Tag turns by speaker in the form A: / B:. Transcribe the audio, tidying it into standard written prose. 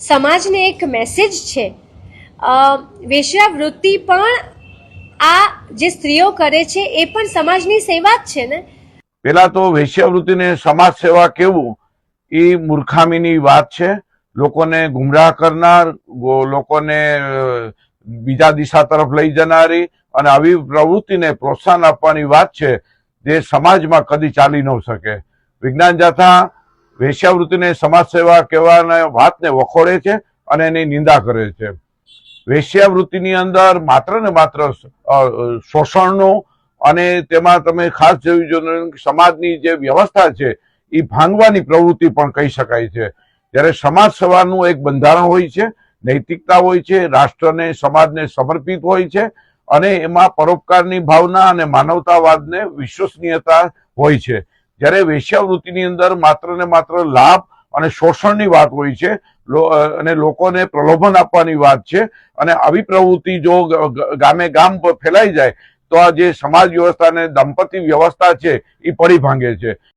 A: સમાજને એક મેસેજ છે. વેશ્યાવૃત્તિ પણ આ જે સ્ત્રીઓ કરે છે એ પણ સમાજની સેવા જ છે ને.
B: પેલા તો વેશ્યાવૃત્તિને સમાજ સેવા કેવું એ મૂર્ખામીની વાત છે. લોકોને ગુમરાહ કરનાર, લોકોને બીજા દિશા તરફ લઈ જનારી અને આવી પ્રવૃત્તિને પ્રોત્સાહન આપવાની વાત છે, જે સમાજમાં કદી ચાલી ન શકે. વિજ્ઞાન જાથા વેશ્યાવૃત્તિને સમાજ સેવા કહેવાના વાતને વખોડે છે અને એની નિંદા કરે છે. વેશ્યાવૃત્તિની અંદર માત્ર ને માત્ર શોષણનો અને તેમાં તમે ખાસ જોયું સમાજની જે વ્યવસ્થા છે એ ભાંગવાની પ્રવૃત્તિ પણ કહી શકાય છે. જ્યારે સમાજ સેવાનું એક બંધારણ હોય છે, નૈતિકતા હોય છે, રાષ્ટ્રને સમાજને સમર્પિત હોય છે અને એમાં પરોપકારની ભાવના અને માનવતાવાદને વિશ્વસનીયતા હોય છે. જ્યારે વેશ્યાવૃત્તિની અંદર માત્ર ને માત્ર લાભ અને શોષણની વાત હોય છે અને લોકોને પ્રલોભન આપવાની વાત છે. અને આવી પ્રવૃત્તિ જો ગામે ગામ ફેલાઈ જાય તો આ જે સમાજ વ્યવસ્થા અને દાંપત્ય વ્યવસ્થા છે એ પડી ભાંગે છે.